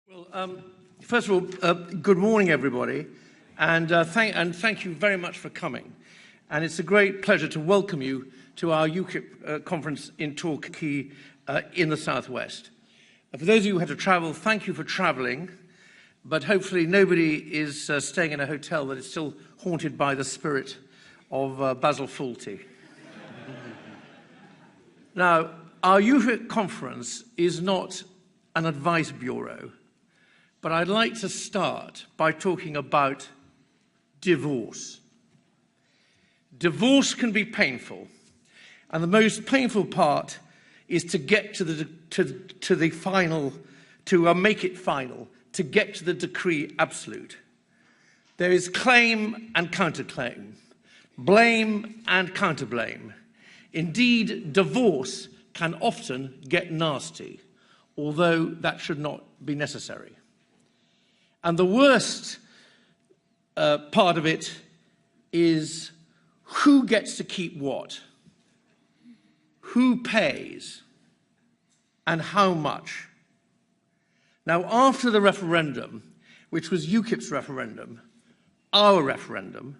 Well, first of all, good morning, everybody, and thank you very much for coming. And it's a great pleasure to welcome you to our UKIP conference in Torquay in the southwest. For those of you who had to travel, thank you for travelling, but hopefully nobody is staying in a hotel that is still haunted by the spirit of Basil Fawlty. Now, our UKIP conference is not an advice bureau, but I'd like to start by talking about divorce. Divorce can be painful, and the most painful part is to get to the final, to make it final, to get to the decree absolute. There is claim and counterclaim, blame and counterblame. Indeed, divorce can often get nasty, although that should not be necessary. And the worst part of it is who gets to keep what, who pays, and how much. Now, after the referendum, which was UKIP's referendum, our referendum,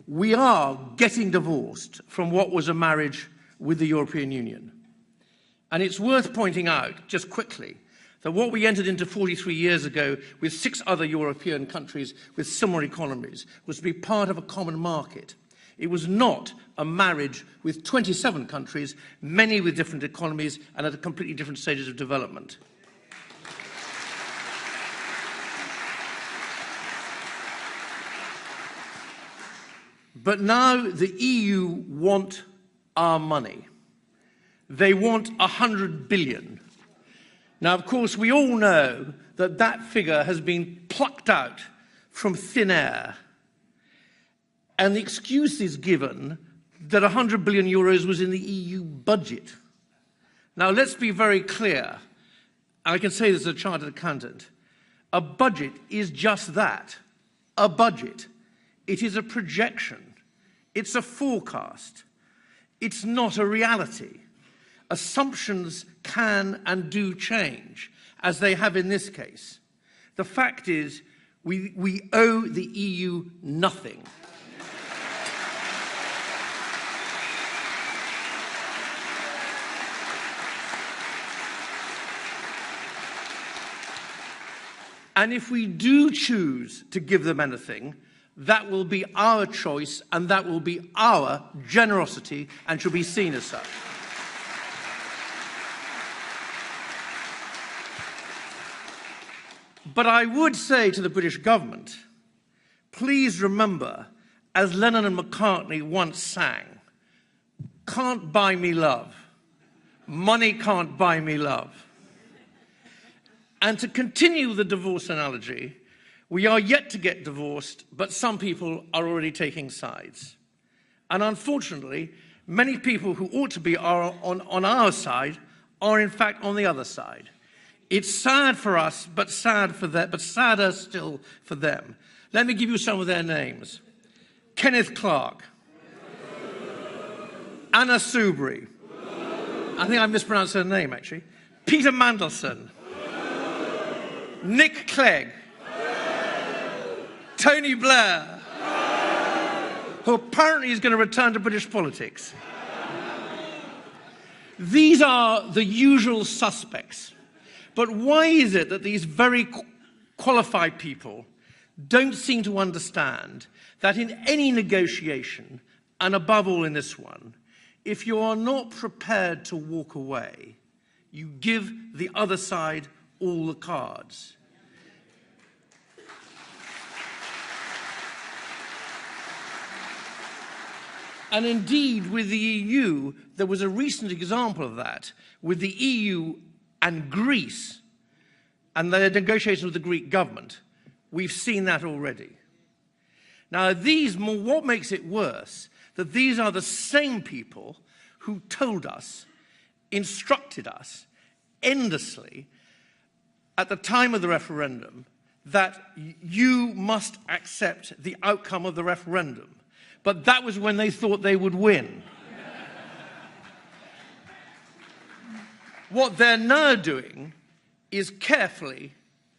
we are getting divorced from what was a marriage with the European Union. And it's worth pointing out, just quickly, that what we entered into 43 years ago with 6 other European countries with similar economies was to be part of a common market. It was not a marriage with 27 countries, many with different economies and at completely different stages of development. But now the EU want our money. They want 100 billion. Now, of course, we all know that that figure has been plucked out from thin air. And the excuse is given that 100 billion euros was in the EU budget. Now, let's be very clear. I can say this as a chartered accountant. A budget is just that, a budget. It is a projection. It's a forecast. It's not a reality. Assumptions can and do change, as they have in this case. The fact is, we owe the EU nothing. And if we do choose to give them anything, that will be our choice and that will be our generosity and should be seen as such. But I would say to the British government, please remember, as Lennon and McCartney once sang, can't buy me love. Money can't buy me love. And to continue the divorce analogy, we are yet to get divorced, but some people are already taking sides. And unfortunately, many people who ought to be on our side are in fact on the other side. It's sad for us, but sad for them, but sadder still for them. Let me give you some of their names. Kenneth Clark. Anna Soubry. I think I mispronounced her name, actually. Peter Mandelson. Nick Clegg. Tony Blair. Who apparently is going to return to British politics. These are the usual suspects. But why is it that these very qualified people don't seem to understand that in any negotiation, and above all in this one, if you are not prepared to walk away, you give the other side all the cards? And indeed, with the EU, there was a recent example of that, with the EU and Greece, and the negotiations with the Greek government. We've seen that already. Now, what makes it worse, that these are the same people who told us, instructed us endlessly at the time of the referendum that you must accept the outcome of the referendum. But that was when they thought they would win. What they're now doing is carefully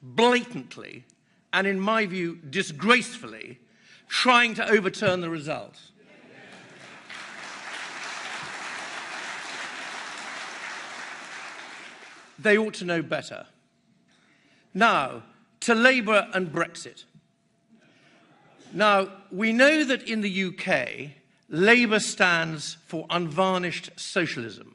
blatantly, and in my view, disgracefully, trying to overturn the results. They ought to know better. Now, to Labour and Brexit. Now, we know that in the UK, Labour stands for unvarnished socialism.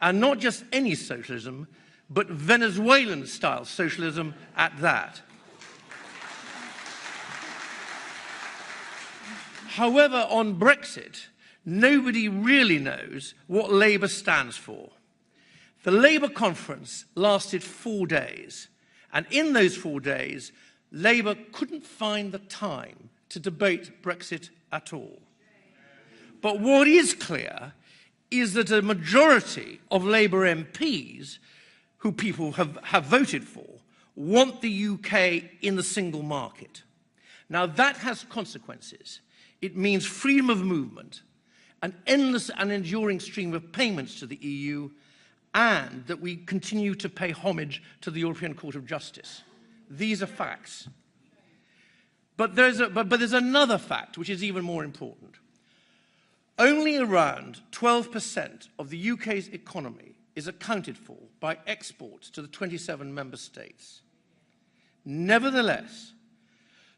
And not just any socialism, but Venezuelan-style socialism at that. However, on Brexit, nobody really knows what Labour stands for. The Labour conference lasted 4 days, and in those 4 days, Labour couldn't find the time to debate Brexit at all. But what is clear is that a majority of Labour MPs, who people have voted for, want the UK in the single market. Now, that has consequences. It means freedom of movement, an endless and enduring stream of payments to the EU, and that we continue to pay homage to the European Court of Justice. These are facts. But there's another fact which is even more important. Only around 12% of the UK's economy is accounted for by exports to the 27 member states. Nevertheless,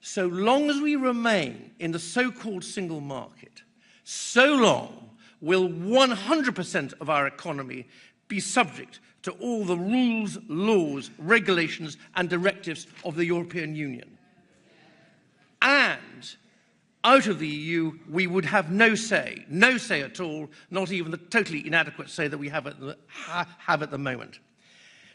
so long as we remain in the so-called single market, so long will 100% of our economy be subject to all the rules, laws, regulations, and directives of the European Union. And out of the EU, we would have no say at all, not even the totally inadequate say that we have at the moment.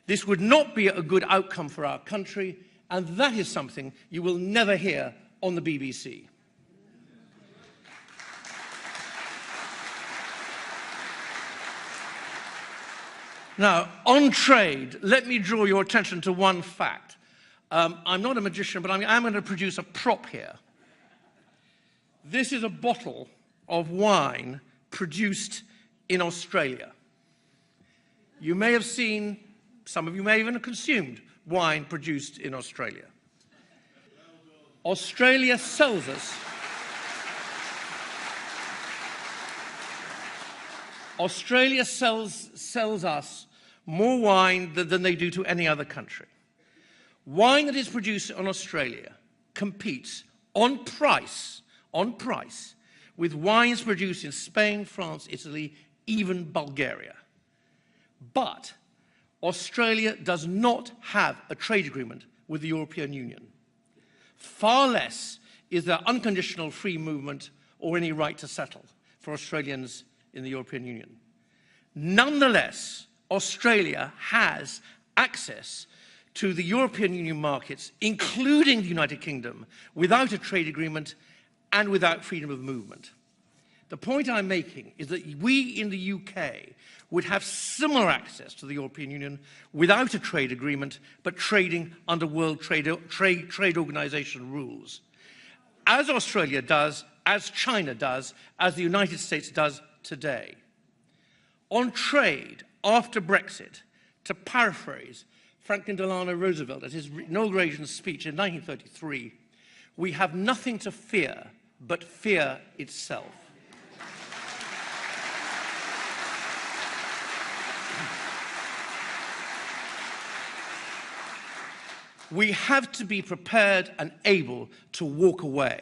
This would not be a good outcome for our country, and that is something you will never hear on the BBC. Now, on trade, let me draw your attention to one fact. I'm not a magician, but I'm going to produce a prop here. This is a bottle of wine produced in Australia. You may have seen, some of you may even have consumed wine produced in Australia. Australia sells us more wine than they do to any other country. Wine that is produced in Australia competes on price with wines produced in Spain, France, Italy, even Bulgaria. But Australia does not have a trade agreement with the European Union. Far less is there unconditional free movement or any right to settle for Australians in the European Union. Nonetheless, Australia has access to the European Union markets, including the United Kingdom, without a trade agreement and without freedom of movement. The point I'm making is that we in the UK would have similar access to the European Union without a trade agreement, but trading under World Trade Organization rules. As Australia does, as China does, as the United States does today. On trade, after Brexit, to paraphrase Franklin Delano Roosevelt at his inauguration speech in 1933, we have nothing to fear but fear itself. We have to be prepared and able to walk away.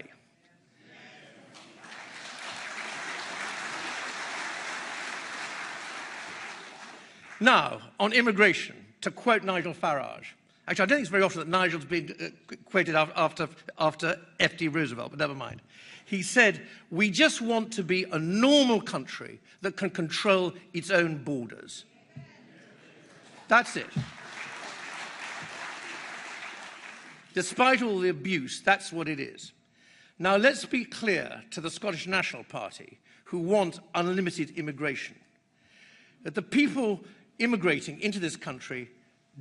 Now, on immigration, to quote Nigel Farage. Actually, I don't think it's very often that Nigel's been quoted after F.D. Roosevelt, but never mind. He said, "We just want to be a normal country that can control its own borders." That's it. Despite all the abuse, that's what it is. Now, let's be clear to the Scottish National Party, who want unlimited immigration, that the people immigrating into this country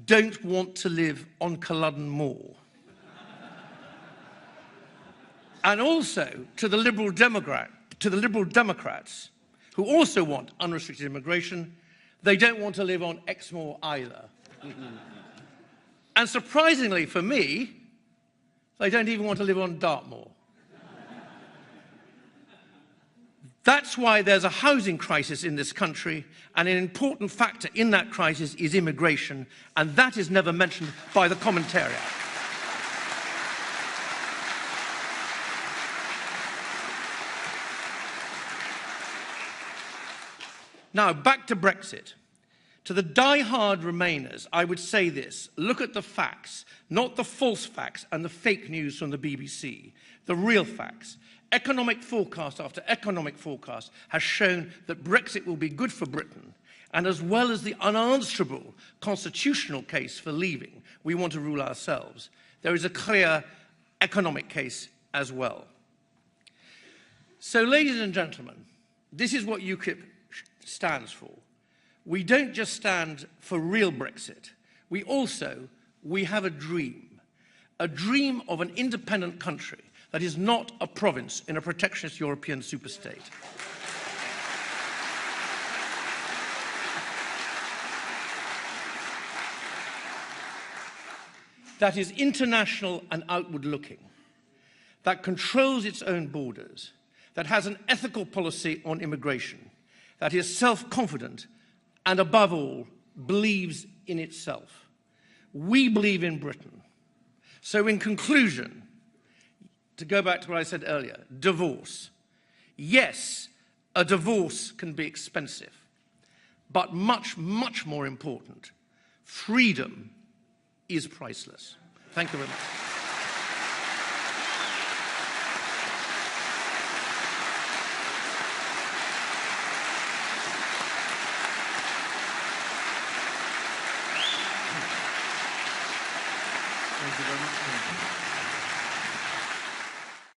don't want to live on Culloden Moor. And also to the Liberal Democrats, who also want unrestricted immigration, they don't want to live on Exmoor either. And surprisingly for me, they don't even want to live on Dartmoor. That's why there's a housing crisis in this country, and an important factor in that crisis is immigration, and that is never mentioned by the commentariat. Now, back to Brexit. To the die-hard Remainers, I would say this: look at the facts, not the false facts and the fake news from the BBC, the real facts. Economic forecast after economic forecast has shown that Brexit will be good for Britain, and as well as the unanswerable constitutional case for leaving, we want to rule ourselves, there is a clear economic case as well. So, ladies and gentlemen, this is what UKIP stands for. We don't just stand for real Brexit. We have a dream of an independent country that is not a province in a protectionist European superstate. That is international and outward-looking, that controls its own borders, that has an ethical policy on immigration, that is self-confident, and above all, believes in itself. We believe in Britain. So in conclusion, to go back to what I said earlier, divorce. Yes, a divorce can be expensive, but much, much more important, freedom is priceless. Thank you very much. Thank you very much.